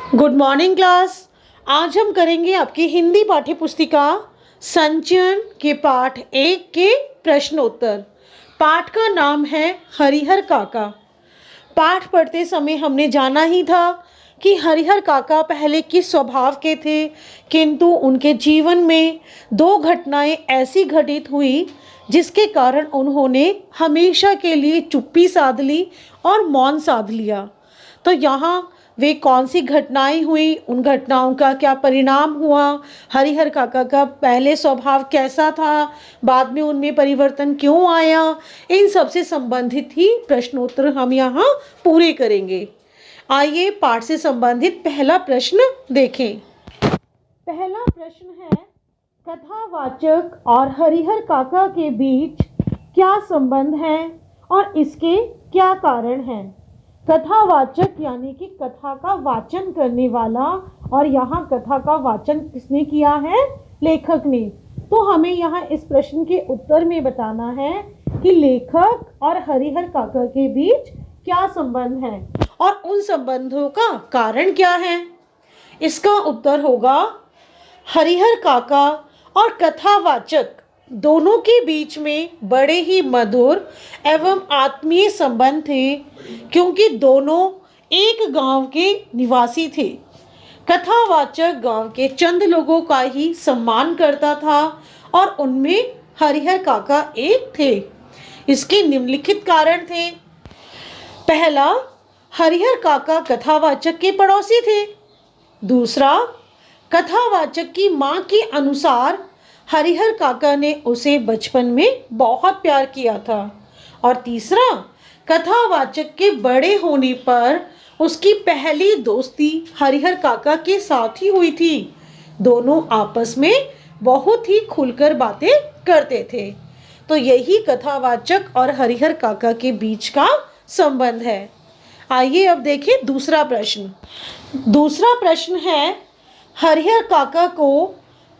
Good morning class. आज हम करेंगे आपकी हिंदी पाठ्य पुस्तिका संचयन के पाठ 1 के प्रश्नोत्तर। पाठ का नाम है हरिहर काका। पाठ पढ़ते समय हमने जाना ही था कि हरिहर काका पहले किस स्वभाव के थे, किंतु उनके जीवन में 2 घटनाएं ऐसी घटित हुई जिसके कारण उन्होंने हमेशा के लिए चुप्पी साध ली और मौन साध लिया। तो यहाँ वे कौन सी घटनाएं हुई, उन घटनाओं का क्या परिणाम हुआ, हरिहर काका का पहले स्वभाव कैसा था, बाद में उनमें परिवर्तन क्यों आया, इन सब से संबंधित ही प्रश्नोत्तर हम यहाँ पूरे करेंगे। आइए पाठ से संबंधित पहला प्रश्न देखें। पहला प्रश्न है, कथावाचक और हरिहर काका के बीच क्या संबंध है और इसके क्या कारण हैं। कथावाचक यानी कि कथा का वाचन करने वाला, और यहाँ कथा का वाचन किसने किया है? लेखक ने। तो हमें यहाँ इस प्रश्न के उत्तर में बताना है कि लेखक और हरिहर काका के बीच क्या संबंध है और उन संबंधों का कारण क्या है। इसका उत्तर होगा, हरिहर काका और कथावाचक दोनों के बीच में बड़े ही मधुर एवं आत्मीय संबंध थे, क्योंकि दोनों एक गांव के निवासी थे। कथावाचक गांव के चंद लोगों का ही सम्मान करता था और उनमें हरिहर काका एक थे। इसके निम्नलिखित कारण थे। पहला, हरिहर काका कथावाचक के पड़ोसी थे। दूसरा, कथावाचक की मां के अनुसार हरिहर काका ने उसे बचपन में बहुत प्यार किया था। और तीसरा, कथावाचक के बड़े होने पर उसकी पहली दोस्ती हरिहर काका के साथ ही हुई थी। दोनों आपस में बहुत ही खुलकर बातें करते थे। तो यही कथावाचक और हरिहर काका के बीच का संबंध है। आइए अब देखें दूसरा प्रश्न। दूसरा प्रश्न है, हरिहर काका को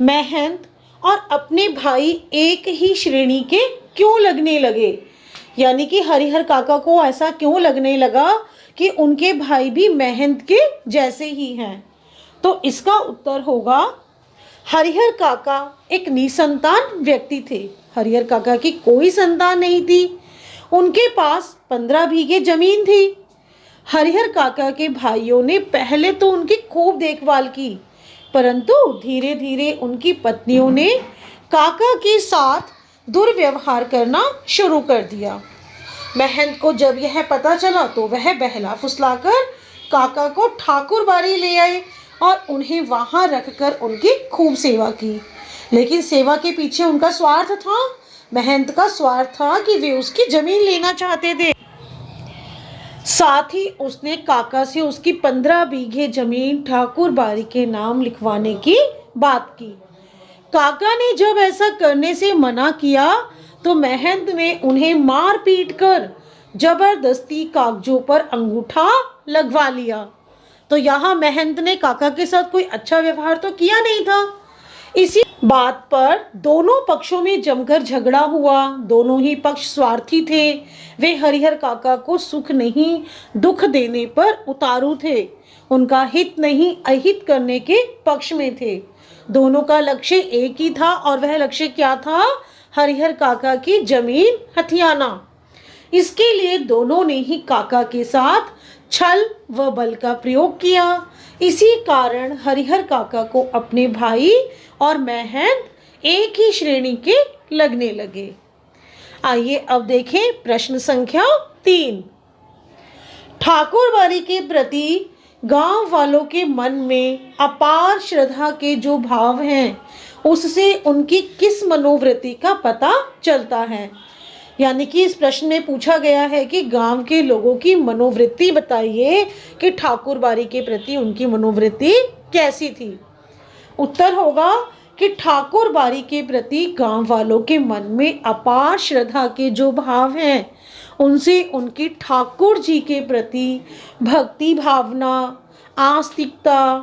महंत और अपने भाई एक ही श्रेणी के क्यों लगने लगे। यानी कि हरिहर काका को ऐसा क्यों लगने लगा कि उनके भाई भी महंत के जैसे ही हैं। तो इसका उत्तर होगा, हरिहर काका एक निसंतान व्यक्ति थे। हरिहर काका की कोई संतान नहीं थी। उनके पास 15 बीघे जमीन थी। हरिहर काका के भाइयों ने पहले तो उनकी खूब देखभाल की, परंतु धीरे धीरे उनकी पत्नियों ने काका के साथ दुर्व्यवहार करना शुरू कर दिया। महंत को जब यह पता चला तो वह बहला फुसलाकर काका को ठाकुर बाड़ी ले आए और उन्हें वहां रखकर उनकी खूब सेवा की। लेकिन सेवा के पीछे उनका स्वार्थ था। महंत का स्वार्थ था कि वे उसकी जमीन लेना चाहते थे। साथ ही उसने काका से उसकी 15 बीघे जमीन ठाकुर बाड़ी के नाम लिखवाने की बात की। काका ने जब ऐसा करने से मना किया तो महंत ने उन्हें मार पीट कर जबरदस्ती कागजों पर अंगूठा लगवा लिया। तो यहाँ महंत ने काका के साथ कोई अच्छा व्यवहार तो किया नहीं था। इसी बात पर दोनों पक्षों में जमकर झगड़ा हुआ। दोनों ही पक्ष स्वार्थी थे। वे हरिहर काका को सुख नहीं दुख देने पर उतारू थे। उनका हित नहीं अहित करने के पक्ष में थे। दोनों का लक्ष्य एक ही था, और वह लक्ष्य क्या था? हरिहर काका की जमीन हथियाना। इसके लिए दोनों ने ही काका के साथ छल व बल का प्रयोग किया। इसी कारण हरिहर काका को अपने भाई और महंत एक ही श्रेणी के लगने लगे। आइए अब देखें प्रश्न संख्या 3। ठाकुर बाड़ी के प्रति गांव वालों के मन में अपार श्रद्धा के जो भाव हैं, उससे उनकी किस मनोवृत्ति का पता चलता है। यानी कि इस प्रश्न में पूछा गया है कि गांव के लोगों की मनोवृत्ति बताइए कि ठाकुर बाड़ी के प्रति उनकी मनोवृत्ति कैसी थी। उत्तर होगा कि ठाकुर बाड़ी के प्रति गांव वालों के मन में अपार श्रद्धा के जो भाव हैं, उनसे उनकी ठाकुर जी के प्रति भक्ति भावना, आस्तिकता,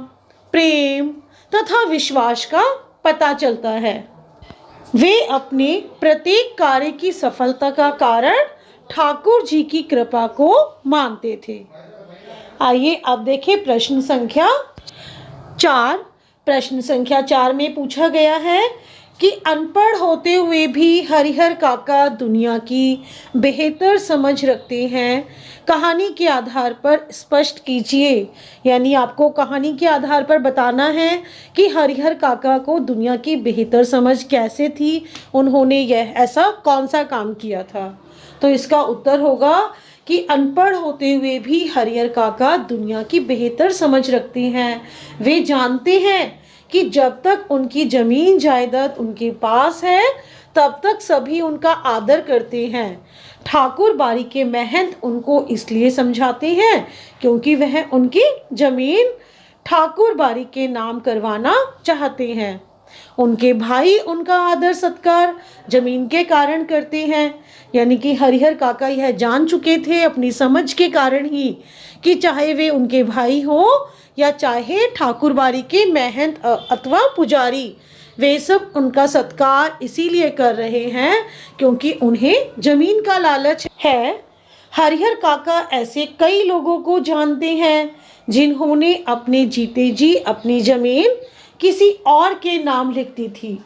प्रेम तथा विश्वास का पता चलता है। वे अपने प्रत्येक कार्य की सफलता का कारण ठाकुर जी की कृपा को मानते थे। आइए अब देखें प्रश्न संख्या 4। प्रश्न संख्या 4 में पूछा गया है कि अनपढ़ होते हुए भी हरिहर काका दुनिया की बेहतर समझ रखते हैं। कहानी के आधार पर स्पष्ट कीजिए। यानी आपको कहानी के आधार पर बताना है कि हरिहर काका को दुनिया की बेहतर समझ कैसे थी, उन्होंने यह ऐसा कौन सा काम किया था। तो इसका उत्तर होगा कि अनपढ़ होते हुए भी हरिहर काका दुनिया की बेहतर समझ रखते हैं। वे जानते हैं कि जब तक उनकी जमीन जायदाद उनके पास है तब तक सभी उनका आदर करते हैं। ठाकुर बारी के महंत उनको इसलिए समझाते हैं क्योंकि वह उनकी जमीन ठाकुर बारी के नाम करवाना चाहते हैं। उनके भाई उनका आदर सत्कार जमीन के कारण करते हैं। यानी कि हरिहर काका यह जान चुके थे अपनी समझ के कारण ही कि चाहे वे उनके भाई हो या चाहे ठाकुर बारी के महंत अथवा पुजारी, वे सब उनका सत्कार इसीलिए कर रहे हैं क्योंकि उन्हें जमीन का लालच है। हरिहर काका ऐसे कई लोगों को जानते हैं जिन्होंने अपने जीते जी अपनी जमीन किसी और के नाम लिख दी थी।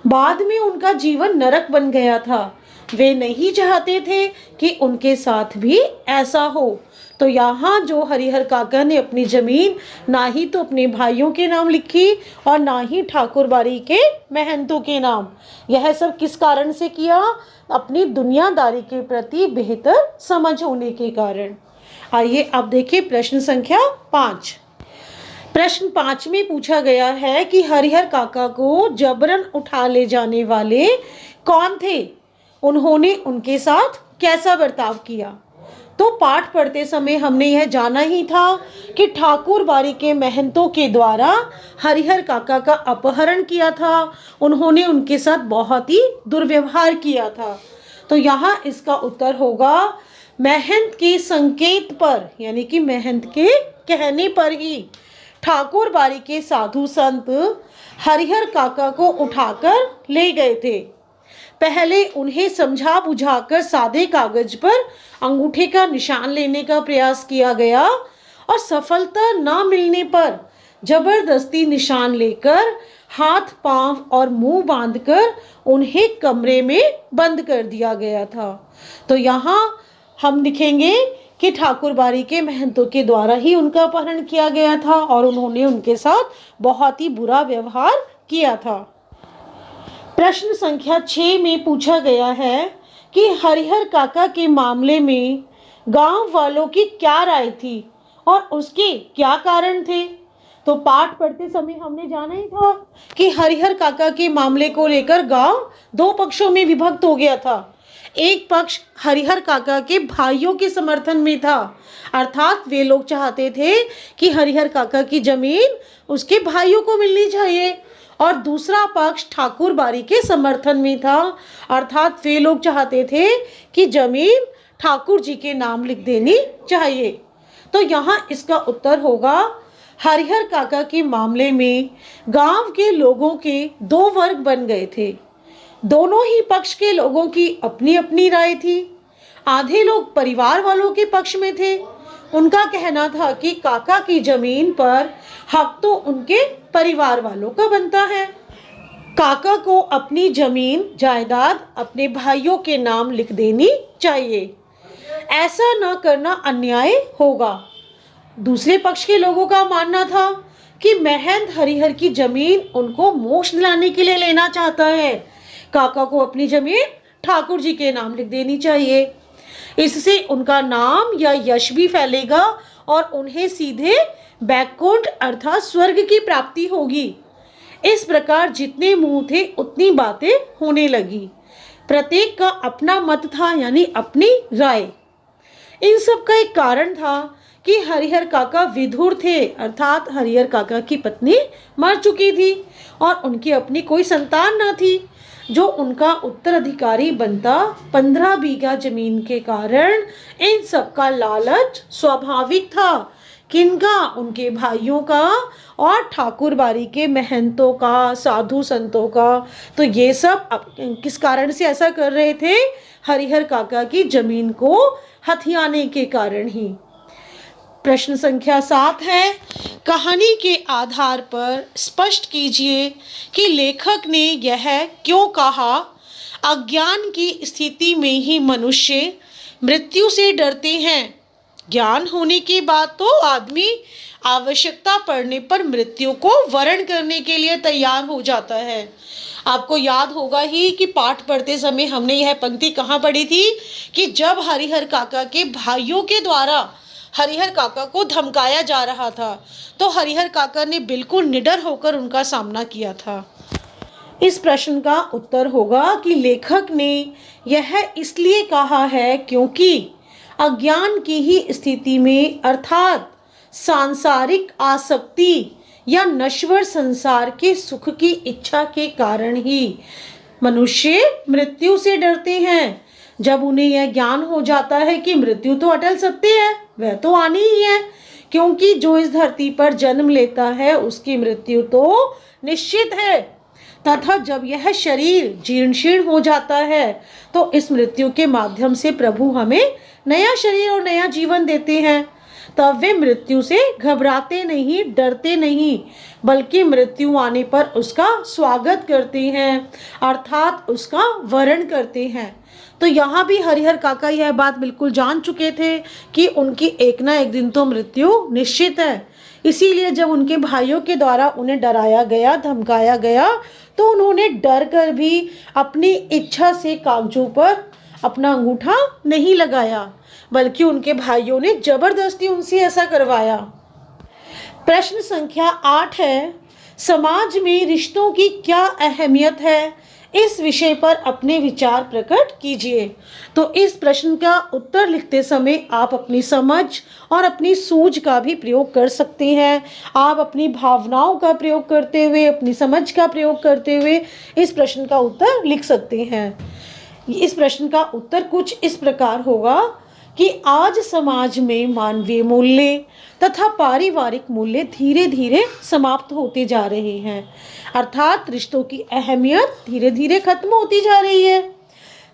बाद में उनका जीवन नरक बन गया था। वे नहीं चाहते थे कि उनके साथ भी ऐसा हो। तो यहाँ जो हरिहर काका ने अपनी जमीन ना ही तो अपने भाइयों के नाम लिखी और ना ही ठाकुर बारी के महंतों के नाम, यह सब किस कारण से किया? अपनी दुनियादारी के प्रति बेहतर समझ होने के कारण। आइए अब देखिए प्रश्न संख्या 5। प्रश्न 5 में पूछा गया है कि हरिहर काका को जबरन उठा ले जाने वाले कौन थे, उन्होंने उनके साथ कैसा बर्ताव किया। तो पाठ पढ़ते समय हमने यह जाना ही था कि ठाकुर बारी के महंतों के द्वारा हरिहर काका का अपहरण किया था, उन्होंने उनके साथ बहुत ही दुर्व्यवहार किया था। तो यहाँ इसका उत्तर होगा महंत के संकेत पर, यानी कि महंत के कहने पर ही ठाकुर बारी के साधु संत हरिहर काका को उठाकर ले गए थे। पहले उन्हें समझा बुझाकर सादे कागज पर अंगूठे का निशान लेने का प्रयास किया गया और सफलता न मिलने पर जबरदस्ती निशान लेकर हाथ पांव और मुंह बांधकर उन्हें कमरे में बंद कर दिया गया था। तो यहाँ हम लिखेंगे कि ठाकुर बारी के महंतों के द्वारा ही उनका अपहरण किया गया था और उन्होंने उनके साथ बहुत ही बुरा व्यवहार किया था। प्रश्न संख्या 6 में पूछा गया है कि हरिहर काका के मामले में गांव वालों की क्या राय थी और उसके क्या कारण थे। तो पाठ पढ़ते समय हमने जाना ही था कि हरिहर काका के मामले को लेकर गांव 2 पक्षों में विभक्त हो गया था। एक पक्ष हरिहर काका के भाइयों के समर्थन में था, अर्थात वे लोग चाहते थे कि हरिहर काका की जमीन उसके भाइयों को मिलनी चाहिए, और दूसरा पक्ष ठाकुर बारी के समर्थन में था, अर्थात वे लोग चाहते थे कि जमीन ठाकुर जी के नाम लिख देनी चाहिए। तो यहाँ इसका उत्तर होगा हरिहर काका के मामले में गांव के लोगों के 2 वर्ग बन गए थे। दोनों ही पक्ष के लोगों की अपनी अपनी राय थी। आधे लोग परिवार वालों के पक्ष में थे। उनका कहना था कि काका की जमीन पर हक तो उनके परिवार वालों का बनता है। काका को अपनी जमीन जायदाद अपने भाइयों के नाम लिख देनी चाहिए, ऐसा न करना अन्याय होगा। दूसरे पक्ष के लोगों का मानना था कि महंत हरिहर की जमीन उनको मोक्ष दिलाने के लिए लेना चाहता है, काका को अपनी जमीन ठाकुर जी के नाम लिख देनी चाहिए। इससे उनका नाम या यश भी फैलेगा और उन्हें सीधे बैकुंठ अर्थात स्वर्ग की प्राप्ति होगी। इस प्रकार जितने मुंह थे उतनी बातें होने लगी। प्रत्येक का अपना मत था, यानी अपनी राय। इन सब का एक कारण था कि हरिहर काका विधुर थे, अर्थात हरिहर काका की पत्नी मर चुकी थी और उनकी अपनी कोई संतान न थी जो उनका उत्तराधिकारी बनता। 15 बीघा जमीन के कारण इन सब का लालच स्वाभाविक था। किनका? उनके भाइयों का और ठाकुर बारी के महंतों का, साधु संतों का। तो ये सब किस कारण से ऐसा कर रहे थे? हरिहर काका की जमीन को हथियाने के कारण ही। प्रश्न संख्या 7 है, कहानी के आधार पर स्पष्ट कीजिए कि लेखक ने यह क्यों कहा, अज्ञान की स्थिति में ही मनुष्य मृत्यु से डरते हैं। ज्ञान होने के बाद तो आदमी आवश्यकता पड़ने पर मृत्यु को वरण करने के लिए तैयार हो जाता है। आपको याद होगा ही कि पाठ पढ़ते समय हमने यह पंक्ति कहाँ पढ़ी थी कि जब हरिहर काका के भाइयों के द्वारा हरिहर काका को धमकाया जा रहा था तो हरिहर काका ने बिल्कुल निडर होकर उनका सामना किया था। इस प्रश्न का उत्तर होगा कि लेखक ने यह इसलिए कहा है क्योंकि अज्ञान की ही स्थिति में अर्थात सांसारिक आसक्ति या नश्वर संसार के सुख की इच्छा के कारण ही मनुष्य मृत्यु से डरते हैं। जब उन्हें यह ज्ञान हो जाता है कि मृत्यु तो अटल सत्य है, वह तो आनी ही है, क्योंकि जो इस धरती पर जन्म लेता है उसकी मृत्यु तो निश्चित है, तथा जब यह शरीर जीर्ण शीर्ण हो जाता है तो इस मृत्यु के माध्यम से प्रभु हमें नया शरीर और नया जीवन देते हैं। तब वे मृत्यु से घबराते नहीं, डरते नहीं, बल्कि मृत्यु आने पर उसका स्वागत करते हैं, अर्थात उसका वरण करते हैं। तो यहाँ भी हरिहर काका यह बात बिल्कुल जान चुके थे कि उनकी एक ना एक दिन तो मृत्यु निश्चित है। इसीलिए जब उनके भाइयों के द्वारा उन्हें डराया गया, धमकाया गया, तो उन्होंने डर कर भी अपनी इच्छा से कागजों पर अपना अंगूठा नहीं लगाया, बल्कि उनके भाइयों ने जबरदस्ती उनसे ऐसा करवाया। प्रश्न संख्या 8 है, समाज में रिश्तों की क्या अहमियत है, इस विषय पर अपने विचार प्रकट कीजिए। तो इस प्रश्न का उत्तर लिखते समय आप अपनी समझ और अपनी सूझ का भी प्रयोग कर सकते हैं। आप अपनी भावनाओं का प्रयोग करते हुए, अपनी समझ का प्रयोग करते हुए इस प्रश्न का उत्तर लिख सकते हैं। इस प्रश्न का उत्तर कुछ इस प्रकार होगा कि आज समाज में मानवीय मूल्य तथा पारिवारिक मूल्य धीरे धीरे समाप्त होते जा रहे हैं, अर्थात रिश्तों की अहमियत धीरे धीरे खत्म होती जा रही है।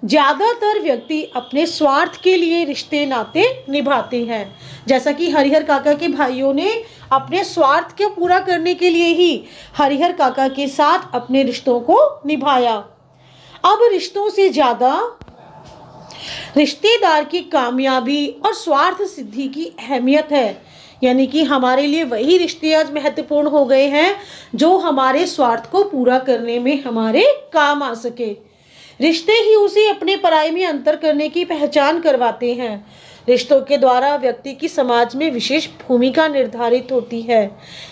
ज़्यादातर व्यक्ति अपने स्वार्थ के लिए रिश्ते नाते निभाते हैं, जैसा कि हरिहर काका के भाइयों ने अपने स्वार्थ को पूरा करने के लिए ही हरिहर काका के साथ अपने रिश्तों को निभाया। अब रिश्तों से ज़्यादा रिश्तेदार की कामयाबी और स्वार्थ सिद्धि की अहमियत है, यानी कि हमारे लिए वही रिश्ते आज महत्वपूर्ण हो गए हैं जो हमारे स्वार्थ को पूरा करने में हमारे काम आ सके। रिश्ते ही उसे अपने पराई में अंतर करने की पहचान करवाते हैं। रिश्तों के द्वारा व्यक्ति की समाज में विशेष भूमिका निर्धारित होती है।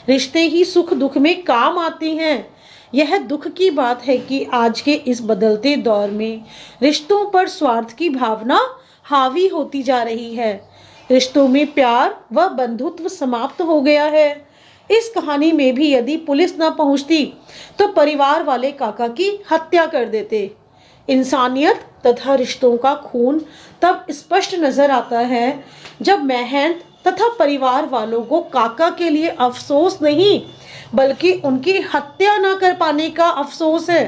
रिश्ते ही सुख दुख में काम आते हैं। यह दुख की बात है कि आज के इस बदलते दौर में रिश्तों पर स्वार्थ की भावना हावी होती जा रही है। रिश्तों में प्यार व बंधुत्व समाप्त हो गया है। इस कहानी में भी यदि पुलिस न पहुंचती तो परिवार वाले काका की हत्या कर देते। इंसानियत तथा रिश्तों का खून तब स्पष्ट नजर आता है जब महंत तथा परिवार वालों को काका के लिए अफसोस नहीं बल्कि उनकी हत्या न कर पाने का अफसोस है।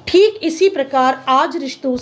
ठीक इसी प्रकार आज रिश्तों,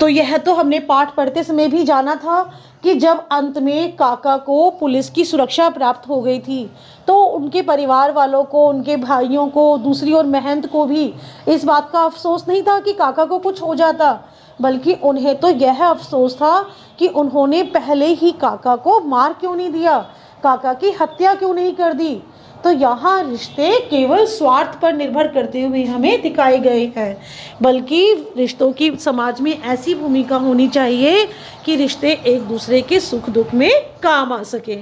तो यह तो हमने पाठ पढ़ते समय भी जाना था कि जब अंत में काका को पुलिस की सुरक्षा प्राप्त हो गई थी तो उनके परिवार वालों को, उनके भाइयों को, दूसरी ओर महंत को भी इस बात का अफसोस नहीं था कि काका को कुछ हो जाता, बल्कि उन्हें तो यह अफसोस था कि उन्होंने पहले ही काका को मार क्यों नहीं दिया, काका की हत्या क्यों नहीं कर दी। तो यहाँ रिश्ते केवल स्वार्थ पर निर्भर करते हुए हमें दिखाए गए हैं, बल्कि रिश्तों की समाज में ऐसी भूमिका होनी चाहिए कि रिश्ते एक दूसरे के सुख दुख में काम आ सके।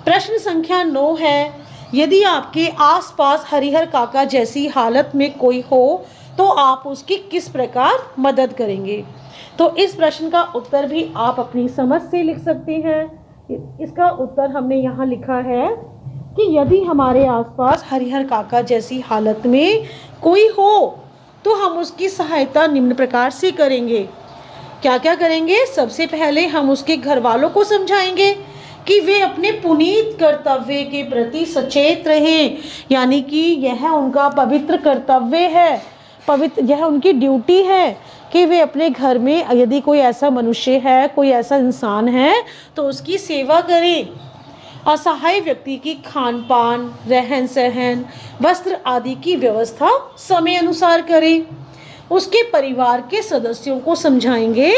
प्रश्न संख्या 9 है, यदि आपके आसपास हरिहर काका जैसी हालत में कोई हो तो आप उसकी किस प्रकार मदद करेंगे। तो इस प्रश्न का उत्तर भी आप अपनी समझ से लिख सकते हैं। इसका उत्तर हमने यहाँ लिखा है कि यदि हमारे आसपास हरिहर काका जैसी हालत में कोई हो तो हम उसकी सहायता निम्न प्रकार से करेंगे। क्या क्या करेंगे? सबसे पहले हम उसके घर वालों को समझाएंगे कि वे अपने पुनीत कर्तव्य के प्रति सचेत रहें, यानी कि यह उनका पवित्र कर्तव्य है, यह उनकी ड्यूटी है कि वे अपने घर में यदि कोई ऐसा मनुष्य है, कोई ऐसा इंसान है, तो उसकी सेवा करें। असहाय व्यक्ति की खान पान, रहन सहन, वस्त्र आदि की व्यवस्था समय अनुसार करें। उसके परिवार के सदस्यों को समझाएंगे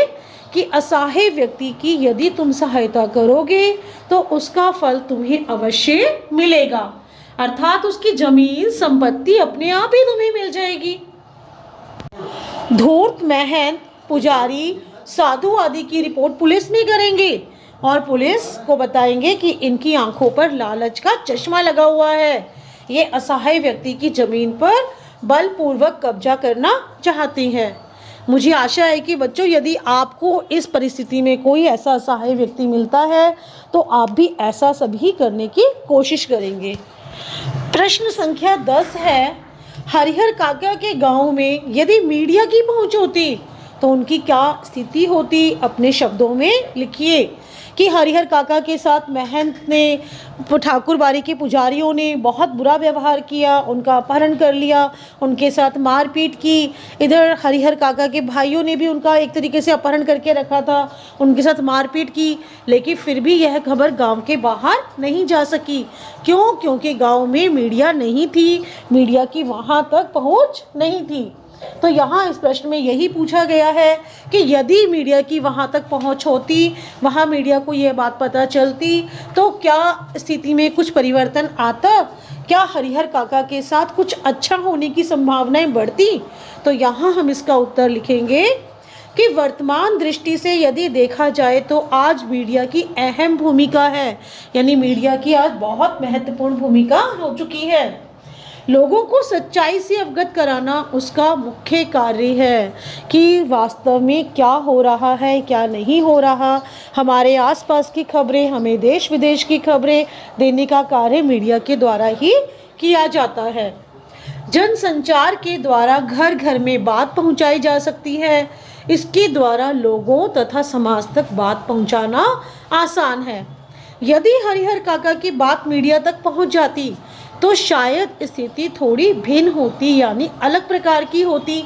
कि असहाय व्यक्ति की यदि तुम सहायता करोगे तो उसका फल तुम्हें अवश्य मिलेगा, अर्थात उसकी जमीन संपत्ति अपने आप ही तुम्हें मिल जाएगी। धूर्त, महंत, पुजारी, साधु आदि की रिपोर्ट पुलिस में करेंगे और पुलिस को बताएंगे कि इनकी आंखों पर लालच का चश्मा लगा हुआ है, ये असहाय व्यक्ति की जमीन पर बलपूर्वक कब्जा करना चाहते हैं। मुझे आशा है कि बच्चों, यदि आपको इस परिस्थिति में कोई ऐसा असहाय व्यक्ति मिलता है तो आप भी ऐसा सभी करने की कोशिश करेंगे। प्रश्न संख्या 10 है, हरिहर काका के गांव में यदि मीडिया की पहुंच होती तो उनकी क्या स्थिति होती? अपने शब्दों में लिखिए कि हरिहर काका के साथ महंत ने, ठाकुर बाड़ी के पुजारियों ने बहुत बुरा व्यवहार किया, उनका अपहरण कर लिया, उनके साथ मारपीट की। इधर हरिहर काका के भाइयों ने भी उनका एक तरीके से अपहरण करके रखा था, उनके साथ मारपीट की, लेकिन फिर भी यह खबर गांव के बाहर नहीं जा सकी। क्यों? क्योंकि गांव में मीडिया नहीं थी, मीडिया की वहां तक पहुंच नहीं थी। तो यहाँ इस प्रश्न में यही पूछा गया है कि यदि मीडिया की वहाँ तक पहुँच होती, वहाँ मीडिया को ये बात पता चलती, तो क्या स्थिति में कुछ परिवर्तन आता? क्या हरिहर काका के साथ कुछ अच्छा होने की संभावनाएं बढ़ती? तो यहाँ हम इसका उत्तर लिखेंगे कि वर्तमान दृष्टि से यदि देखा जाए तो आज मीडिया की अहम भूमिका है, यानी मीडिया की आज बहुत महत्वपूर्ण भूमिका हो चुकी है। लोगों को सच्चाई से अवगत कराना उसका मुख्य कार्य है कि वास्तव में क्या हो रहा है, क्या नहीं हो रहा। हमारे आसपास की खबरें, हमें देश विदेश की खबरें देने का कार्य मीडिया के द्वारा ही किया जाता है। जनसंचार के द्वारा घर घर में बात पहुंचाई जा सकती है। इसके द्वारा लोगों तथा समाज तक बात पहुंचाना आसान है। यदि हरिहर काका की बात मीडिया तक पहुंच जाती तो शायद स्थिति थोड़ी भिन्न होती, यानी अलग प्रकार की होती।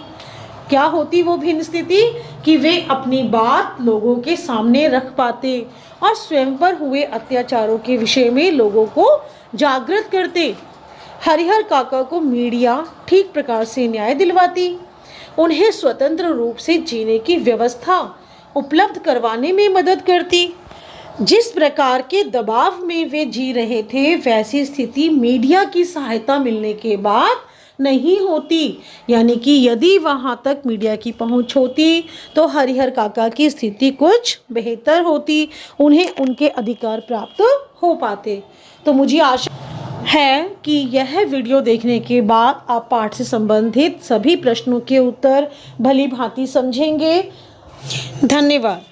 क्या होती वो भिन्न स्थिति? कि वे अपनी बात लोगों के सामने रख पाते और स्वयं पर हुए अत्याचारों के विषय में लोगों को जागृत करते। हरिहर काका को मीडिया ठीक प्रकार से न्याय दिलवाती, उन्हें स्वतंत्र रूप से जीने की व्यवस्था उपलब्ध करवाने में मदद करती। जिस प्रकार के दबाव में वे जी रहे थे, वैसी स्थिति मीडिया की सहायता मिलने के बाद नहीं होती। यानी कि यदि वहां तक मीडिया की पहुंच होती तो हरिहर काका की स्थिति कुछ बेहतर होती, उन्हें उनके अधिकार प्राप्त हो पाते। तो मुझे आशा है कि यह वीडियो देखने के बाद आप पाठ से संबंधित सभी प्रश्नों के उत्तर भली भांति समझेंगे। धन्यवाद।